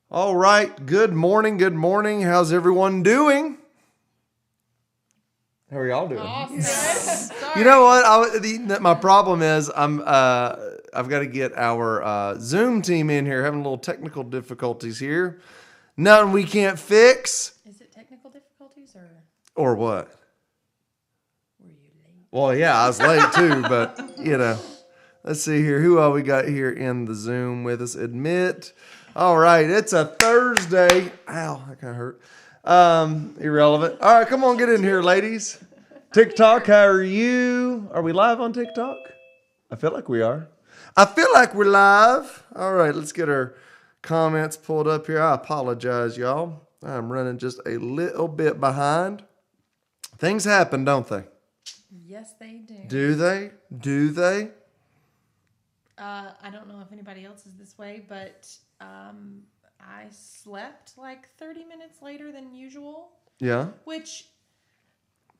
All right. Good morning. Good morning. How's everyone doing? How are y'all doing? Awesome. You know what? My problem is I've got to get our Zoom team in here. Having a little technical difficulties here. Nothing we can't fix. Is it technical difficulties Or what? were you late? Well, yeah, I was late too, but you know. Let's see here. Who all we got here in the Zoom with us? Admit. All right, it's a Thursday. Ow, that kind of hurt. Irrelevant. All right, come on, get in here, ladies. TikTok, how are you? Are we live on TikTok? I feel like we are. I feel like we're live. All right, let's get our comments pulled up here. I apologize, y'all. I'm running just a little bit behind. Things happen, don't they? Yes, they do. Do they? Do they? I don't know if anybody else is this way, but I slept like 30 minutes later than usual. Yeah. Which,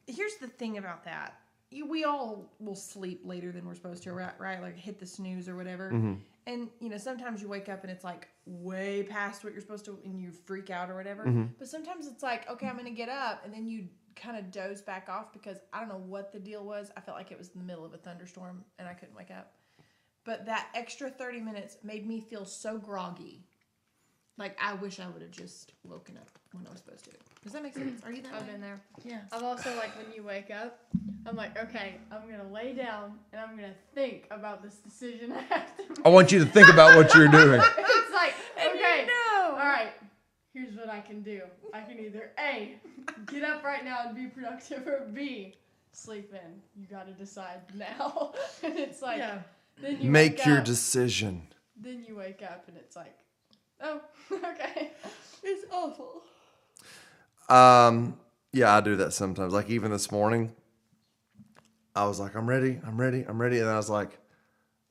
here's the thing about that. We all will sleep later than we're supposed to, right? Like hit the snooze or whatever. Mm-hmm. And, you know, sometimes you wake up and it's like way past what you're supposed to and you freak out or whatever. Mm-hmm. But sometimes it's like, okay, I'm going to get up. And then you kind of doze back off because I don't know what the deal was. I felt like it was in the middle of a thunderstorm and I couldn't wake up. But that extra 30 minutes made me feel so groggy. Like, I wish I would have just woken up when I was supposed to. Does that make sense? Are you that I've way? been there. Yeah. I've also, like, when you wake up, I'm like, okay, I'm going to lay down and I'm going to think about this decision I have to make. I want you to think about what you're doing. It's like, okay, No. all right, here's what I can do. I can either A, get up right now and be productive, or B, sleep in. You got to decide now. And it's like, Yeah. then you Make wake your up, decision. Then you wake up and it's like, oh, okay. It's awful. Yeah, I do that sometimes. Like even this morning, I was like, I'm ready. And then I was like,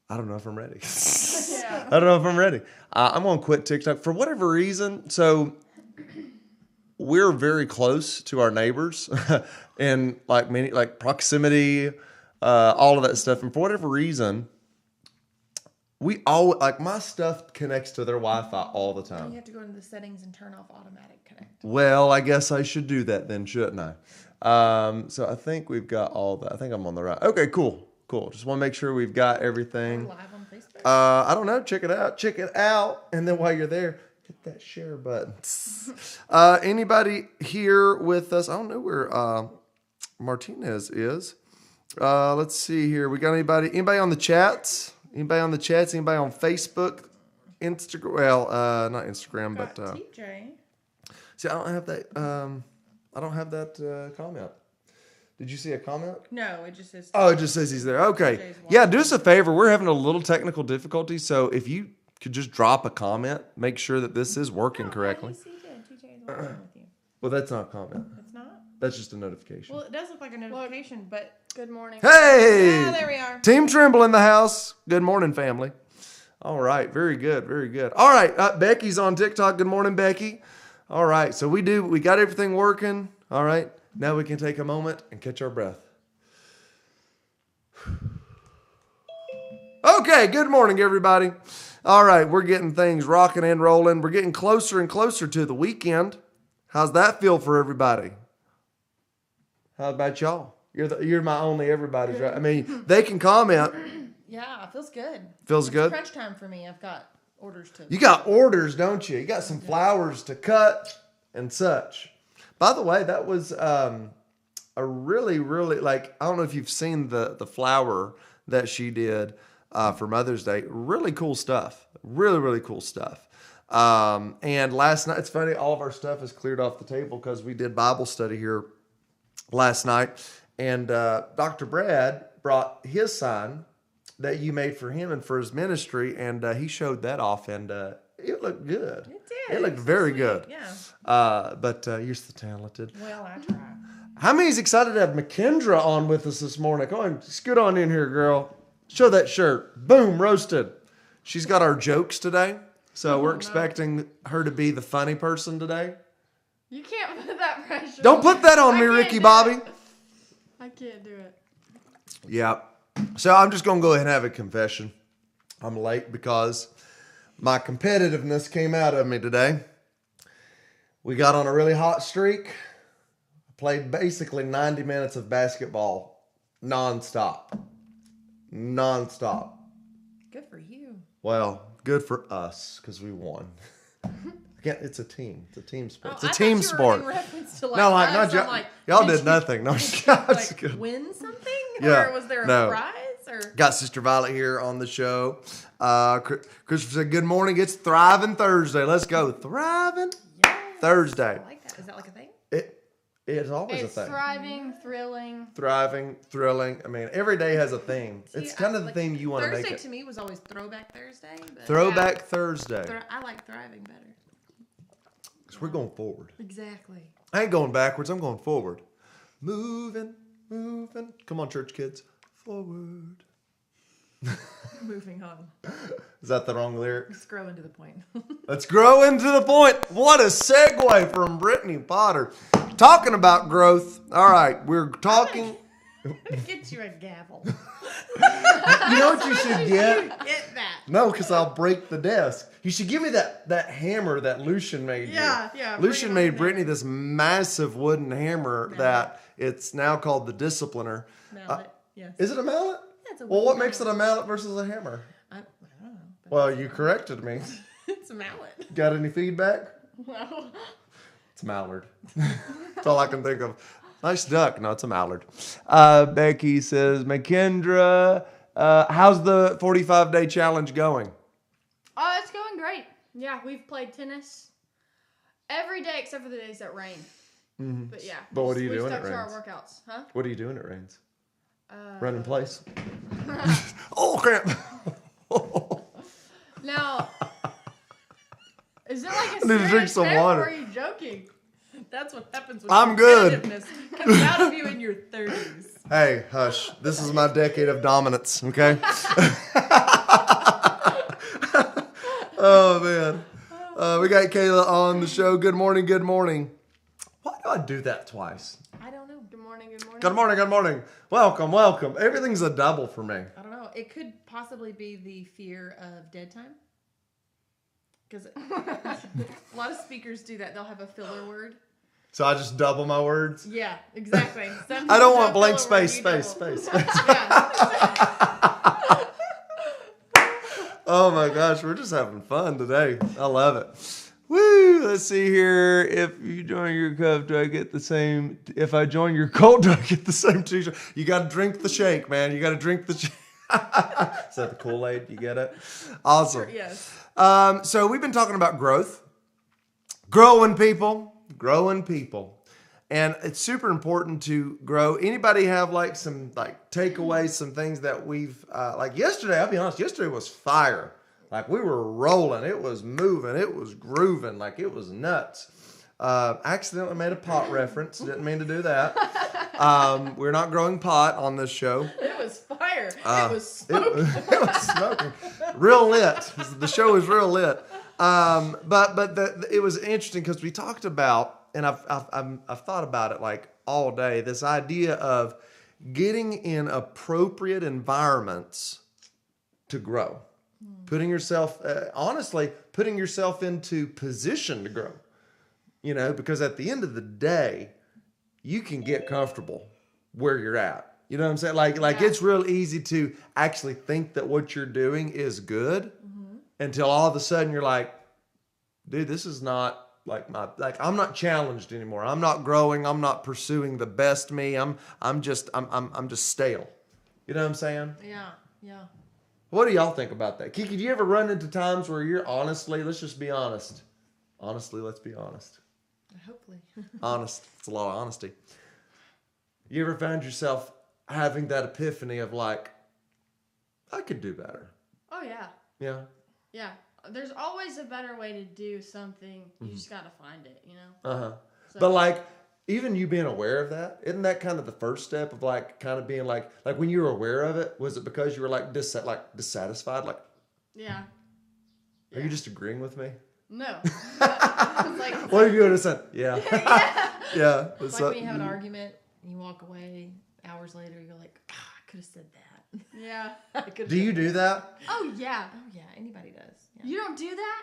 I don't know if I'm ready. Yeah. I don't know if I'm ready. I'm going to quit TikTok for whatever reason. So we're very close to our neighbors and like proximity, all of that stuff. And for whatever reason, we all like my stuff connects to their Wi-Fi all the You time. have to go into the settings and turn off automatic connect. Well, I guess I should do that then, shouldn't I? So I think we've got all that. I think I'm on the right. Okay, cool. Just want to make sure we've got We're everything. live on Facebook. I don't know. Check it out. And then while you're there, hit that share button. Anybody here with us? I don't know where Martinez is. Let's see here. We got anybody on the chats? Anybody on the chats? Anybody on Facebook? Instagram? Well, not Instagram, Got but TJ. see, I don't have that comment. Did you see a comment? No, it just says. Oh, it just says he's there. Okay. TJ's Yeah, watching. do us a favor. We're having a little technical difficulty, so if you could just drop a comment, make sure that this is working correctly. TJ is watching with you. Well, that's not a comment. It's not. That's just a notification. Well, it does look like a notification, but Good morning. Hey! ah, there we are. Team Trimble in the house. Good morning, family. All right. Very good. All right. Becky's on TikTok. Good morning, Becky. All right. So we got everything working. All right. Now we can take a moment and catch our breath. Okay. Good morning, everybody. All right. We're getting things rocking and rolling. We're getting closer and closer to the weekend. How's that feel for everybody? How about y'all? You're my only everybody's, right? I mean, they can comment. Yeah, it feels good. Feels It's good? crunch time for me. I've got orders to. You got orders, don't you? You got some flowers to cut and such. By the way, that was a really, really, like, I don't know if you've seen the flower that she did for Mother's Day. Really cool stuff. Really, really cool stuff. And last night, it's funny, all of our stuff is cleared off the table because we did Bible study here last night. And Dr. Brad brought his sign that you made for him and for his ministry, and he showed that off, and it looked good. It did. It looked It's so very sweet. good. Yeah. But you're so talented. Well, I try. How many's excited to have McKendra on with us this morning? Go on, scoot on in here, girl. Show that shirt. Boom, roasted. She's got our jokes today, so we're expecting her to be the funny person today. You can't put that pressure. Don't put that on I me, can't Ricky do Bobby. it. I can't do it. Yeah. So I'm just going to go ahead and have a confession. I'm late because my competitiveness came out of me today. We got on a really hot streak. Played basically 90 minutes of basketball nonstop. Good for you. Well, good for us because we won. Again, it's a team. It's a team sport. It's a I team thought you were sport. in reference to, like, No, like, us. not I'm y'all. like, Y'all did nothing. No, Like, win something? Yeah, Or was there a no. prize? Or Got Sister Violet here on the show. Christopher said, good morning. It's Thriving Thursday. Let's go. Thriving yes. Thursday. I like that. Is that like a thing? It is always It's a thing. thriving, thrilling. Thriving, thrilling. I mean, every day has a theme. See, It's kind of the like, theme you want to make Thursday it. to me was always Throwback Thursday. But Throwback Thursday. I like thriving better. Because we're going forward. Exactly. I ain't going backwards. I'm going forward. Moving. Come on, church kids. Forward. Moving on. Is that the wrong lyric? Let's grow into the point. Let's grow into the point. What a segue from Brittany Potter. Talking about growth. All right, we're talking. Get you a gavel. You know what you should get? Get that. No, because I'll break the desk. You should give me that hammer that Lucian made. Yeah, you. yeah, Lucian bring it on made Brittany this massive wooden hammer that it's now called the Discipliner. Mallet. Yes. Is it a mallet? Yeah, it's a Well, what wooden makes it a mallet versus a hammer? I don't know. But Well, you corrected me. it's a mallet. Got any feedback? No. It's mallard. That's all I can think of. Nice duck. No, it's a mallard. Becky says, McKendra, how's the 45-day challenge going? Oh, it's going great. Yeah, we've played tennis every day except for the days that rain. But yeah. But what do you we do when stuck it to our rains? workouts, huh? What are you doing? It rains. Uh, Run in place. Oh, crap. Now, is it like a I need to drink serious some bit, water. Or are you joking? That's what happens when I'm good. competitiveness comes out of you in your 30s. Hey, hush. This is my decade of dominance, okay? Oh, man. We got Kayla on the show. Good morning. Why do I do that twice? I don't know. Good morning, good morning. Good morning. Welcome. Everything's a double for me. I don't know. It could possibly be the fear of dead time? Because a lot of speakers do that. They'll have a filler word. So I just double my words. Yeah, exactly. Some I don't people want blank filler word, space, you space, double. space. Yeah. Oh my gosh, we're just having fun today. I love it. Woo! Let's see here. If you join your cup, do I get the same? If I join your cult, do I get the same t-shirt? You got to drink the shake, man. You got to drink the shake. Is that the Kool-Aid? You get it? Awesome. Yes. So we've been talking about growth. Growing people. And it's super important to grow. Anybody have like some like takeaways, some things that we've like yesterday, I'll be honest, yesterday was fire. Like we were rolling, it was moving, it was grooving, like it was nuts. Accidentally made a pot reference, didn't mean to do that. We're not growing pot on this show. It was fire. It was smoke. It was smoking. Real lit. The show was real lit. It was interesting because we talked about, and I've thought about it like all day, this idea of getting in appropriate environments to grow. Putting yourself, honestly, putting yourself into position to grow. You know, because at the end of the day, you can get comfortable where you're at. You know what I'm saying? Like Yeah. it's real easy to actually think that what you're doing is good until all of a sudden you're like, dude, this is not like I'm not challenged anymore. I'm not growing. I'm not pursuing the best me. I'm just stale. You know what I'm saying? Yeah. Yeah. What do y'all think about that? Kiki, do you ever run into times where you're honestly, let's just be honest. Honestly, let's be honest. Hopefully. Honest. It's a lot of honesty. You ever found yourself having that epiphany of like, I could do better? Oh yeah. Yeah. Yeah. There's always a better way to do something. You just gotta find it, you know? Uh-huh. So, But like, even you being aware of that, isn't that kind of the first step of like kind of being like when you were aware of it, was it because you were like dissatisfied? Like, yeah. are you just agreeing with me? No. It's like, What have you understand? Yeah. Yeah. It's like when you have an argument and you walk away, hours later, you go like, I could have said that. yeah. I could've Do you said do that? Oh yeah. Oh, yeah. Anybody does. Yeah. You don't do that?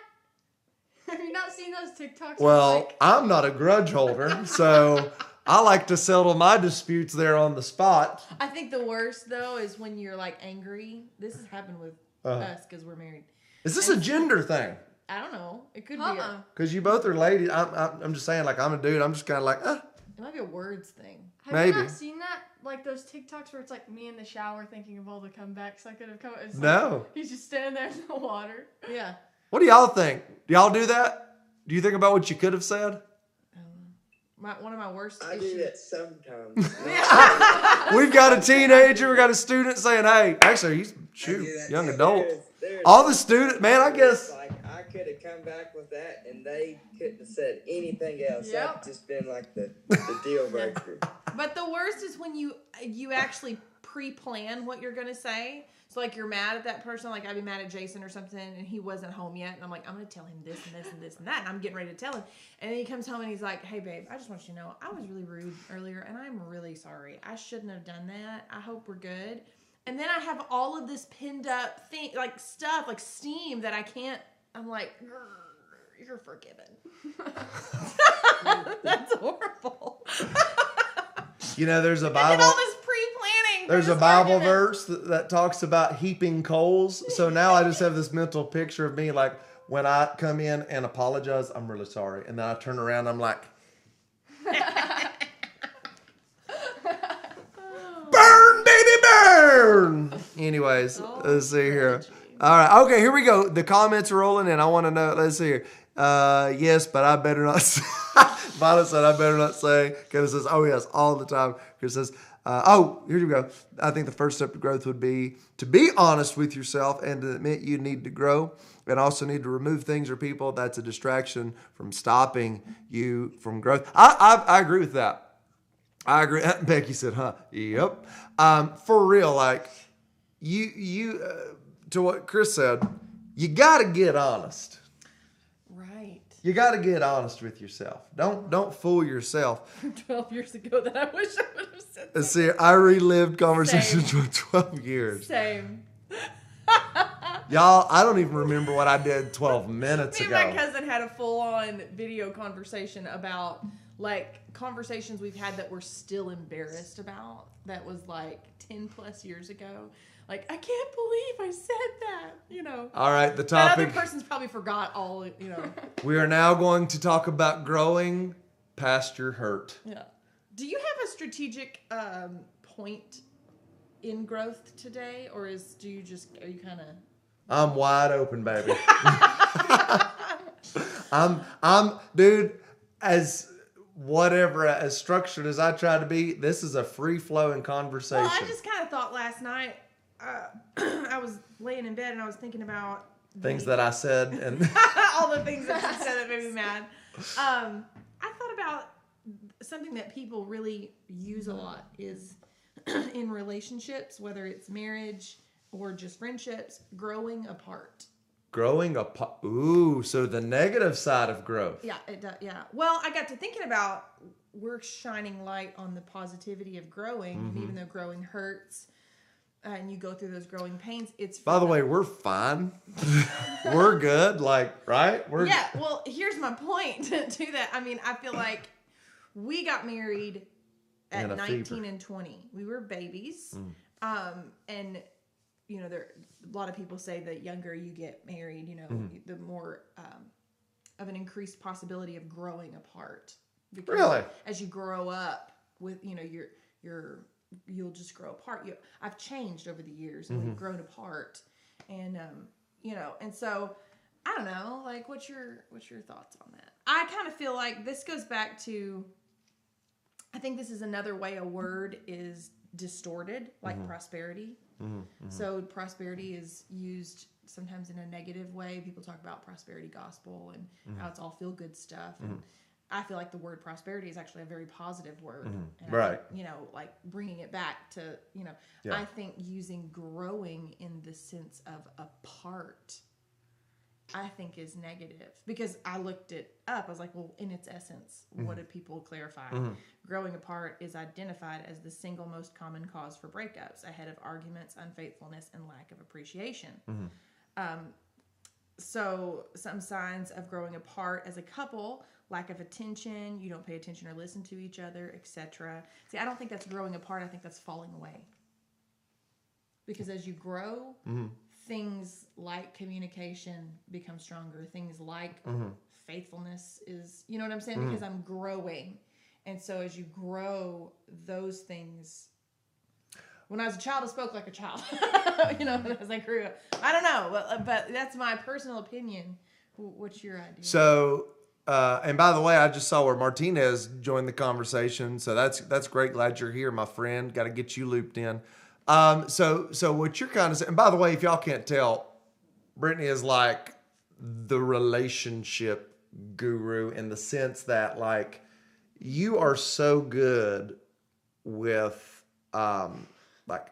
Have you not seen those TikToks? Well, Like, I'm not a grudge holder, so I like to settle my disputes there on the spot. I think the worst, though, is when you're like angry. This has happened with us because we're married. Is this a gender thing? I don't know. It could be. uh-uh. Because you both are ladies. I'm just saying, like, I'm a dude. I'm just kind of like, It might be a words thing. Have Maybe. you not seen that? Like those TikToks where it's like me in the shower thinking of all the comebacks I could have come. It's No. Like, he's just standing there in the water. Yeah. What do y'all think? Do y'all do that? Do you think about what you could have said? One of my worst I issues. do that sometimes. We've got a teenager. We got a student saying, "Hey, actually, he's young adult." There's All the student, man. I guess. like I could have come back with that, and they couldn't have said anything else. Yep. That'd just been like the deal breaker. But the worst is when you actually pre-plan what you're gonna say. So like you're mad at that person, like I'd be mad at Jason or something, and he wasn't home yet, and I'm like, I'm gonna tell him this and this and this and that, and I'm getting ready to tell him, and then he comes home and he's like, hey babe, I just want you to know I was really rude earlier, and I'm really sorry. I shouldn't have done that. I hope we're good. And then I have all of this pinned up thing, like stuff, like steam that I can't. I'm like, you're forgiven. That's horrible. You know, there's a And then Bible. all this pre-planning. for There's a this Bible argument. verse that talks about heaping coals. So now I just have this mental picture of me like when I come in and apologize, I'm really sorry. And then I turn around, I'm like, burn, baby, burn. Anyways, let's see here. All right. Okay, here we go. The comments are rolling in. I want to know. Let's see here. Yes, but I better not say. Violet said, I better not say. Kevin says, oh, yes, all the time. Chris says, here we go. I think the first step to growth would be to be honest with yourself and to admit you need to grow and also need to remove things or people that's a distraction from stopping you from growth. I agree with that. I agree. Becky said, huh? Yep. For real, like, you to what Chris said, you got to get honest. Right. You got to get honest with yourself. Don't fool yourself. 12 years ago that I wish I would have said that. See, I relived conversations for 12 years. Same. Y'all, I don't even remember what I did 12 minutes Me and ago. my cousin had a full-on video conversation about like conversations we've had that we're still embarrassed about. That was like 10 plus years ago. Like, I can't believe I said that. You know. All right, the That other topic. person's probably forgot all. You know. We are now going to talk about growing past your hurt. Yeah. Do you have a strategic point in growth today, or are you kind of? I'm wide open, baby. Dude, as whatever, as structured as I try to be, this is a free-flowing conversation. Well, I just kind of thought last night, I was laying in bed and I was thinking about Things that I said and all the things that you said that made me mad. I thought about something that people really use a lot is in relationships, whether it's marriage or just friendships, growing apart. growing apart. Ooh, so the negative side of growth. Yeah, it does. Yeah. Well, I got to thinking about we're shining light on the positivity of growing, and even though growing hurts, and you go through those growing pains, it's. By the way, we're fine. We're good. Like, right? We're Yeah. Well, here's my point to that. I mean, I feel like we got married at In a 19 fever. and 20. We were babies, and you know, there a lot of people say the younger you get married, you know, the more of an increased possibility of growing apart. Because Really? as you grow up with, you know, you'll just grow apart. I've changed over the years, and we've grown apart, and you know, and so I don't know, like, what's your thoughts on that? I kind of feel like this goes back to, I think this is another way a word is distorted, like prosperity. So prosperity is used sometimes in a negative way. People talk about prosperity gospel and how it's all feel good stuff. And I feel like the word prosperity is actually a very positive word. And I think, you know, like bringing it back to, you know, Yeah. I think using growing in the sense of apart, I think is negative, because I looked it up. I was like, well, in its essence, what did people clarify? Growing apart is identified as the single most common cause for breakups, ahead of arguments, unfaithfulness, and lack of appreciation. So some signs of growing apart as a couple: lack of attention, you don't pay attention or listen to each other, etc. See, I don't think that's growing apart. I think that's falling away. Because as you grow, things like communication become stronger. Things like faithfulness is, you know what I'm saying? Because I'm growing. And so as you grow, those things. When I was a child, I spoke like a child. You know, as I grew up. I don't know, but that's my personal opinion. What's your idea? So, and by the way, I just saw where Martinez joined the conversation. So that's great. Glad you're here, my friend. Got to get you looped in. So what you're kind of saying, and by the way, if y'all can't tell, Brittany is like the relationship guru in the sense that, like, you are so good with, like,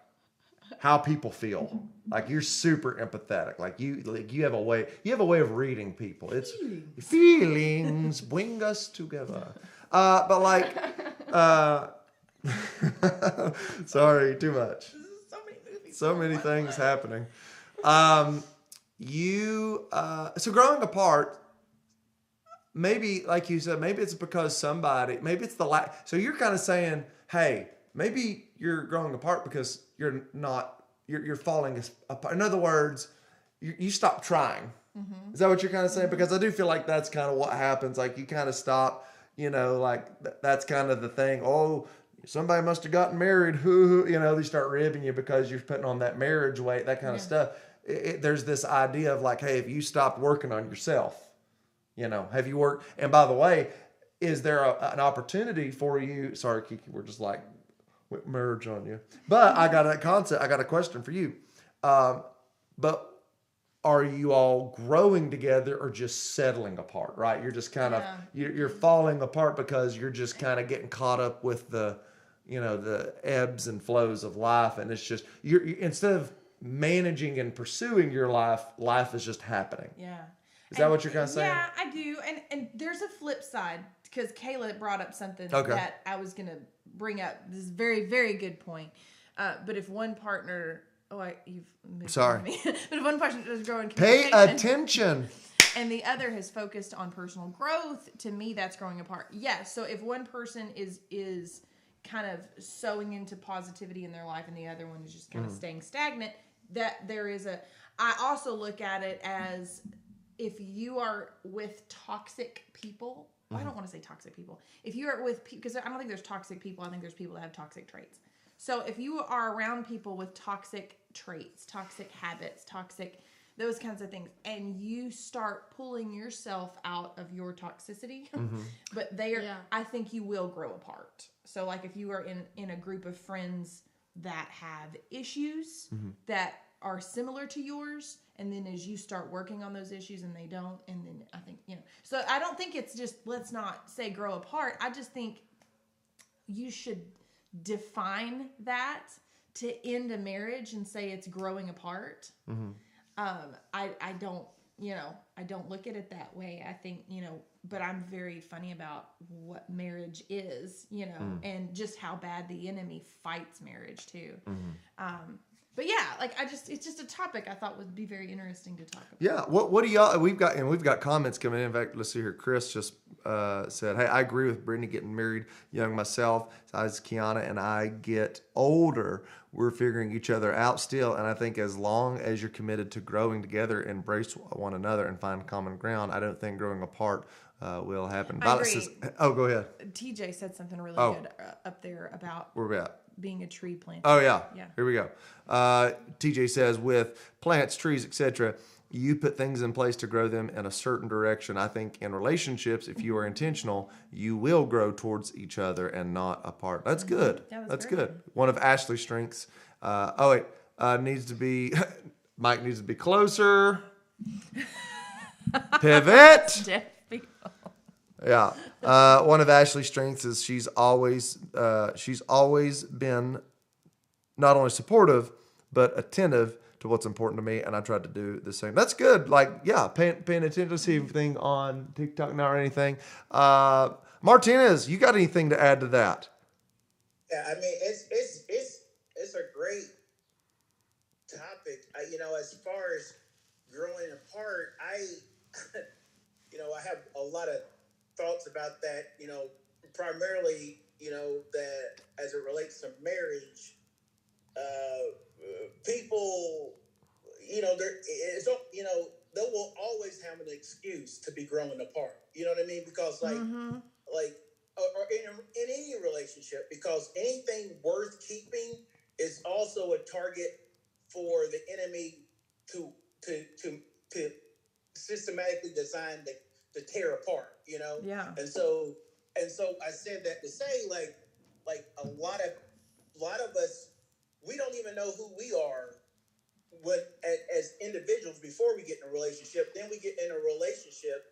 how people feel. Like, you're super empathetic. Like you have a way of reading people. It's feelings bring us together. But like, sorry, too much. So many movies. So many things happening. So growing apart, maybe, like you said, maybe it's because maybe it's the lack. So you're kind of saying, hey, maybe you're growing apart because you're falling apart. In other words, you stop trying. Is that what you're kind of saying? Because I do feel like that's kind of what happens. Like, you kind of stop, you know, like that's kind of the thing. Oh, somebody must have gotten married. You know, they start ribbing you because you're putting on that marriage weight, that kind of stuff. There's this idea of like, hey, if you stopped working on yourself, you know, have you worked? And by the way, is there an opportunity for you? Sorry, Kiki, we're just like merge on you. But I got a question for you. But are you all growing together or just settling apart? Right? You're just kind of you're falling apart because you're just kind of getting caught up with the, you know, the ebbs and flows of life, and it's just you're instead of managing and pursuing your life is just happening. Yeah. Is that what you're kind of saying? Yeah, I do. And there's a flip side, because Kayla brought up something Okay. that I was going to bring up. This is a very, very good point. But if one partner you've moved Sorry. on me. But if one person is growing Pay communication, attention. and the other has focused on personal growth, to me that's growing apart. Yes, so if one person is kind of sowing into positivity in their life and the other one is just kind of staying stagnant, that there is I also look at it as, if you are with toxic people, I don't want to say toxic people. If you are with, because I don't think there's toxic people, I think there's people that have toxic traits. So if you are around people with toxic traits, toxic habits, those kinds of things, and you start pulling yourself out of your toxicity, but I think you will grow apart. So like if you are in a group of friends that have issues that are similar to yours, and then as you start working on those issues and they don't, and then I think, so I don't think it's just, let's not say grow apart. I just think you should define that to end a marriage and say it's growing apart. I don't, I don't look at it that way. I think, but I'm very funny about what marriage is, and just how bad the enemy fights marriage too. But yeah, like it's just a topic I thought would be very interesting to talk about. Yeah. What do y'all, we've got comments coming in. In fact, let's see here. Chris just said, hey, I agree with Brittany getting married young myself. As Kiana and I get older, we're figuring each other out still. And I think as long as you're committed to growing together, embrace one another and find common ground, I don't think growing apart will happen. I Violet agree. says, oh, go ahead. TJ said something really good up there about Where we at? being a tree planter. Oh, yeah. Yeah. Here we go. TJ says, with plants, trees, etc., you put things in place to grow them in a certain direction. I think in relationships, if you are intentional, you will grow towards each other and not apart. That's good. That's good. One of Ashley's strengths. Needs to be, Mike needs to be closer. Pivot. Deaf people. Yeah. One of Ashley's strengths is she's always been not only supportive, but attentive to what's important to me. And I tried to do the same. That's good. Like, yeah, paying attention to see anything on TikTok now or anything. Martinez, you got anything to add to that? Yeah, I mean, it's a great topic. As far as growing apart, I have a lot of thoughts about that, primarily, that as it relates to marriage, people, they will always have an excuse to be growing apart. You know what I mean? Because or in any relationship, because anything worth keeping is also a target for the enemy to systematically design to tear apart, Yeah. And so I said that to say, like a lot of us, we don't even know who we are as individuals before we get in a relationship. Then we get in a relationship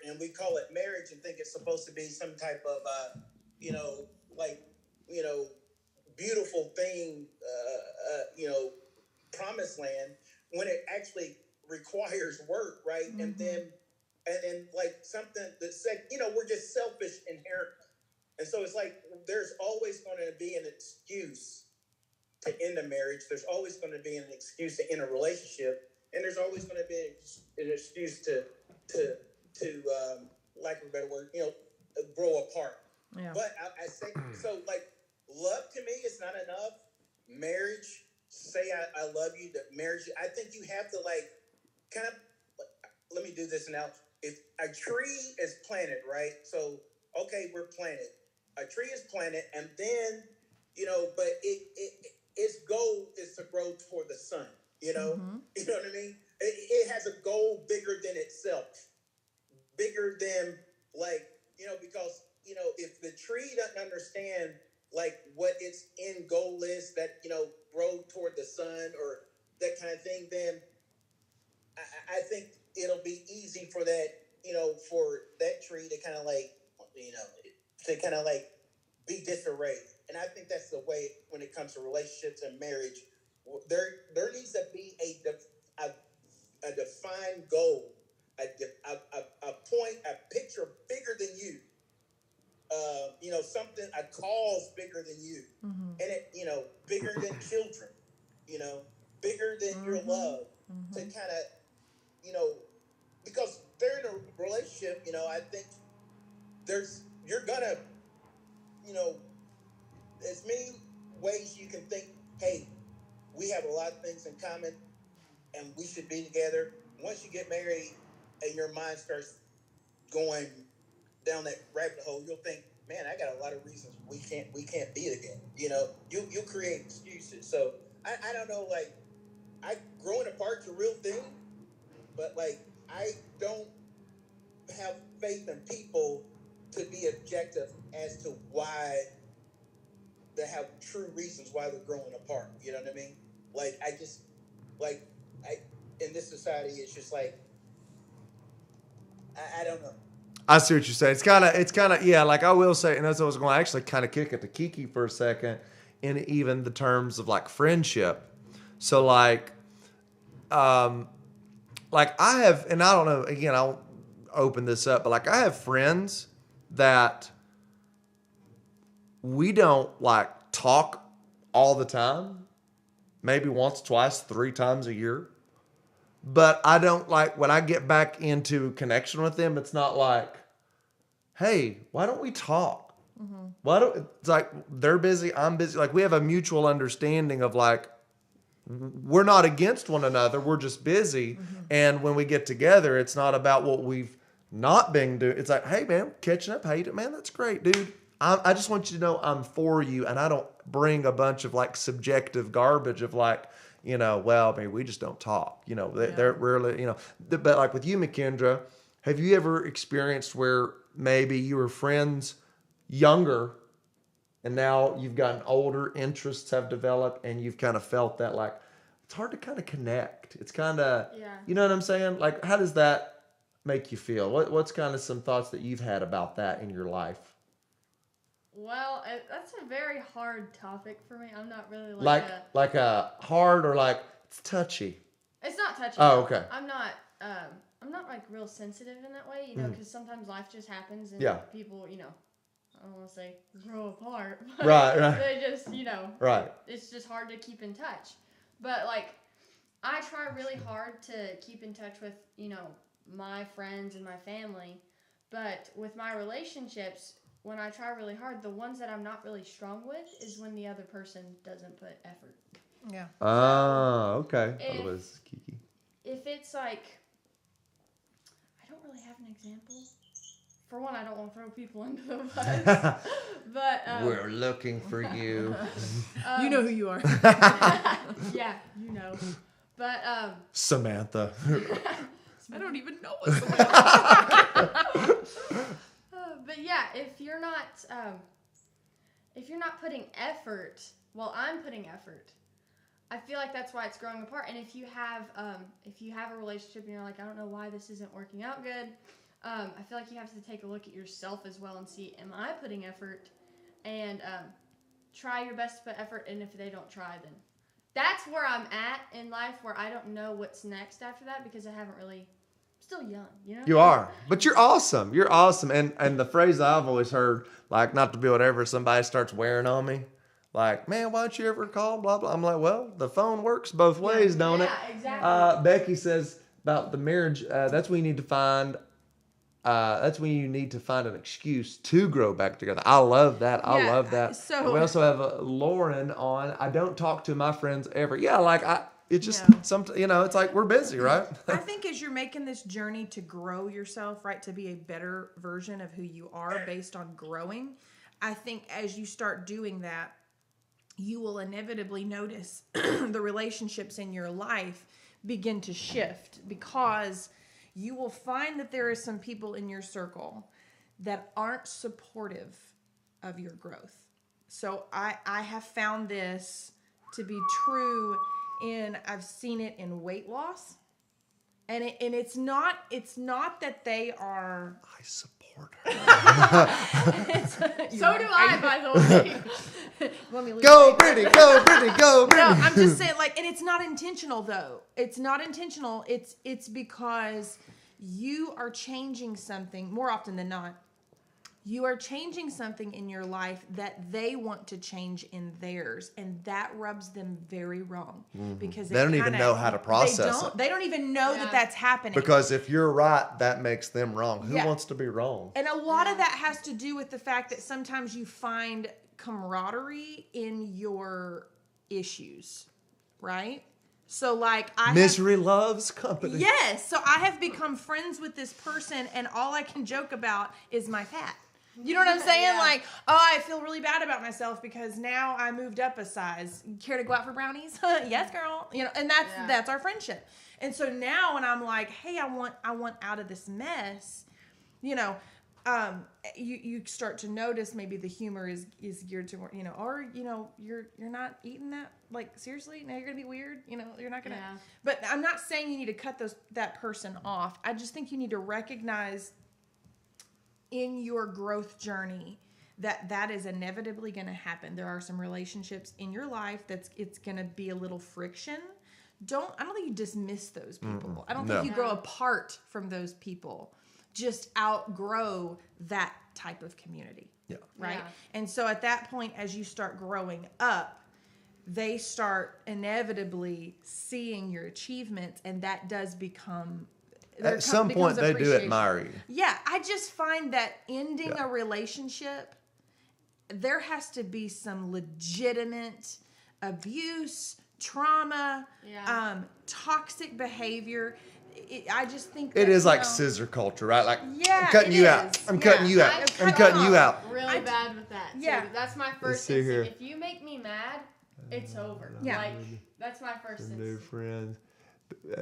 and we call it marriage and think it's supposed to be some type of beautiful thing, promised land, when it actually requires work, right? Mm-hmm. And then like something that said, we're just selfish inherently. And so it's like there's always going to be an excuse to end a marriage. There's always going to be an excuse to end a relationship, and there's always going to be an excuse to lack of a better word, grow apart. Yeah. But I say, so like love to me is not enough. Marriage, say I love you. The marriage, I think you have to let me do this now. If a tree is planted, right? So okay, we're planted. A tree is planted, and then but its goal is to grow toward the sun. Mm-hmm. You know what I mean? It has a goal bigger than itself, bigger than because if the tree doesn't understand what its end goal is, that grow toward the sun or that kind of thing, then I think it'll be easy for that for that tree to kind of be disarrayed. And I think that's the way when it comes to relationships and marriage. There needs to be a defined goal, a point, a picture bigger than you. Something, a cause bigger than you, Mm-hmm. and it, bigger than children, bigger than your love to kind of, you know, because they're in a relationship, you know, I think you're gonna, you know, as many ways you can think, hey, we have a lot of things in common and we should be together. Once you get married and your mind starts going down that rabbit hole, you'll think, man, I got a lot of reasons we can't be together. You know, you create excuses. So I don't know, like, growing apart's a real thing, but like I don't have faith in people to be objective as to why they have true reasons why they're growing apart. You know what I mean? Like in this society, it's just like I don't know. I see what you're saying. It's kind of, yeah, like I will say, and that's what I was going to actually kind of kick it to Kiki for a second, in even the terms of like friendship. So like I have, and I don't know, again, I'll open this up, but like I have friends that we don't like talk all the time, maybe once, twice, 3 times a year. But I don't like, when I get back into connection with them, it's not like, hey, why don't we talk? It's like they're busy, I'm busy. Like we have a mutual understanding of like, we're not against one another. We're just busy. And when we get together, it's not about what we've not been doing. It's like, hey man, catching up. Hey man, that's great, dude. I just want you to know I'm for you. And I don't bring a bunch of like subjective garbage of like, you know, well, maybe we just don't talk, you know, they're rarely, you know, but like with you, McKendra, have you ever experienced where maybe you were friends younger and now you've gotten older, interests have developed, and you've kind of felt that like, it's hard to kind of connect. It's kind of, you know what I'm saying? Like, how does that make you feel? What's kind of some thoughts that you've had about that in your life? Well, that's a very hard topic for me. I'm not really like a hard or like it's touchy. It's not touchy. Oh, okay. I'm not like real sensitive in that way, you know, because sometimes life just happens and people, you know, I don't want to say grow apart. But Right. They just, you know, right. It's just hard to keep in touch. But like, I try really hard to keep in touch with, you know, my friends and my family. But with my relationships, when I try really hard, the ones that I'm not really strong with is when the other person doesn't put effort. Yeah. Oh, okay. Otherwise, Kiki. If it's like, I don't really have an example. For one, I don't want to throw people under the bus. But we're looking for you. You know who you are. Yeah, you know. But Samantha. I don't even know what's going on. But yeah, if you're not putting effort, well, I'm putting effort. I feel like that's why it's growing apart. And if you have a relationship and you're like, I don't know why this isn't working out good, I feel like you have to take a look at yourself as well and see, am I putting effort? And try your best to put effort. And if they don't try, then that's where I'm at in life, where I don't know what's next after that because I haven't really. Still young, you know? You are, but you're awesome. You're awesome. And the phrase I've always heard, like, not to be whatever, somebody starts wearing on me, like, man, why don't you ever call, blah, blah. I'm like, well, the phone works both ways, don't it? Yeah, exactly. Becky says about the marriage, that's when you need to find, an excuse to grow back together. I love that. I love that. So and we also have Lauren on. I don't talk to my friends ever. Yeah, like it's just you know, it's like we're busy, right? I think as you're making this journey to grow yourself, right, to be a better version of who you are based on growing, I think as you start doing that, you will inevitably notice the relationships in your life begin to shift, because you will find that there are some people in your circle that aren't supportive of your growth. So I have found this to be true I've seen it in weight loss, and it's not that they are. I support her. So do I, by the way. Go, Brittany, go, Brittany, go, No, Brittany. I'm just saying, like, and it's not intentional though. It's not intentional. It's because you are changing something more often than not. You are changing something in your life that they want to change in theirs, and that rubs them very wrong because They don't even know how to process it. They don't even know that that's happening. Because if you're right, that makes them wrong. Who Yeah. wants to be wrong? And a lot of that has to do with the fact that sometimes you find camaraderie in your issues, right? So like Misery loves company. Yes. So I have become friends with this person, and all I can joke about is my fat. You know what I'm saying? Yeah. Like, oh, I feel really bad about myself because now I moved up a size. Care to go out for brownies? Yes, girl. You know, and that's our friendship. And so now when I'm like, hey, I want out of this mess, you know, you start to notice maybe the humor is geared toward, you know, or, you know, you're not eating that, like, seriously, now you're gonna be weird, you know, you're not gonna. Yeah. But I'm not saying you need to cut that person off. I just think you need to recognize in your growth journey that is inevitably going to happen. There are some relationships in your life it's going to be a little friction. I don't think you dismiss those people. I don't think you grow apart from those people. Just outgrow that type of community. Yeah. Right? Yeah. And so at that point, as you start growing up, they start inevitably seeing your achievements, and that does become... At some point, they do admire you. Yeah, I just find that ending a relationship, there has to be some legitimate abuse, trauma, toxic behavior. I just think It that, is like know, scissor culture, right? Like, Yeah, I'm cutting it you is. out. I'm Yeah. cutting you out. I'm cutting you out. Really bad with that. Yeah. So that's my first see here. instinct. If you make me mad, it's over. Yeah. Like, that's my first New instinct. friends.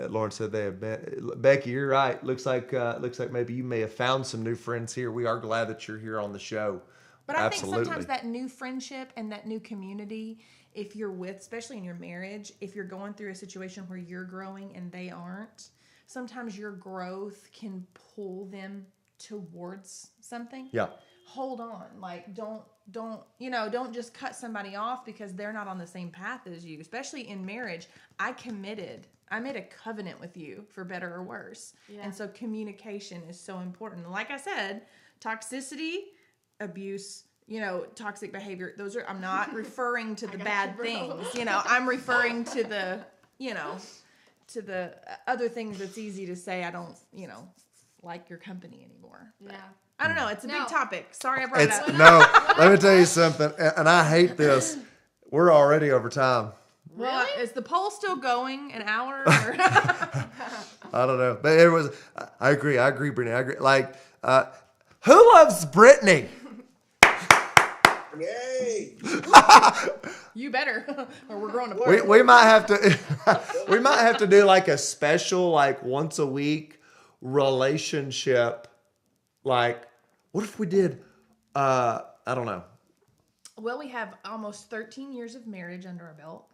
Lauren said they have been. Becky, you're right. Looks like maybe you may have found some new friends here. We are glad that you're here on the show. But I Absolutely. think sometimes that new friendship and that new community, if you're with, especially in your marriage, if you're going through a situation where you're growing and they aren't, sometimes your growth can pull them towards something. Yeah. Hold on. Like, don't just cut somebody off because they're not on the same path as you, especially in marriage. I made a covenant with you for better or worse. Yeah. And so communication is so important. And like I said, toxicity, abuse, toxic behavior, I'm not referring to the bad things, I'm referring to the, to the other things that's easy to say. I don't, like your company anymore. But Yeah. I don't know. It's a No. big topic. Sorry I brought it up. No, let me tell you something, and I hate this. We're already over time. Well, Really? is the poll still going? An hour? Or? I don't know, but it was. I agree, Brittany. I agree. Like, who loves Brittany? Yay! You better, or we're growing apart. We might have to. We might have to do like a special, like once a week relationship. Like, what if we did? I don't know. Well, we have almost 13 years of marriage under our belt.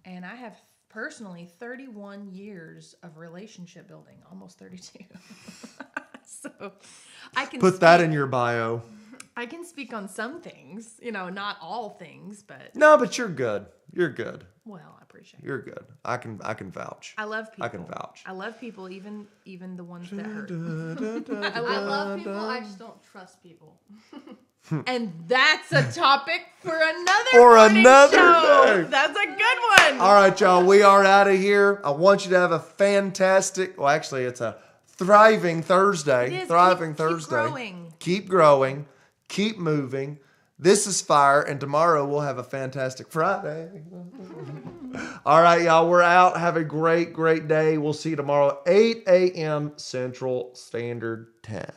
And I have personally 31 years of relationship building, almost 32. So I can Put that in your bio. I can speak on some things, not all things, but No, but you're good. You're good. well, I appreciate it. You're good. I can vouch. I love people. I can vouch. I love people, even the ones that hurt. I love people. I just don't trust people. And that's a topic for another For morning another show. day. That's a good one. All right, y'all. We are out of here. I want you to have a fantastic. Well, actually, it's a thriving Thursday. It is. Thriving Keep Thursday. growing. Keep growing. Keep moving. This is fire, and tomorrow we'll have a fantastic Friday. All right, y'all. We're out. Have a great, great day. We'll see you tomorrow, 8 a.m. Central Standard Time.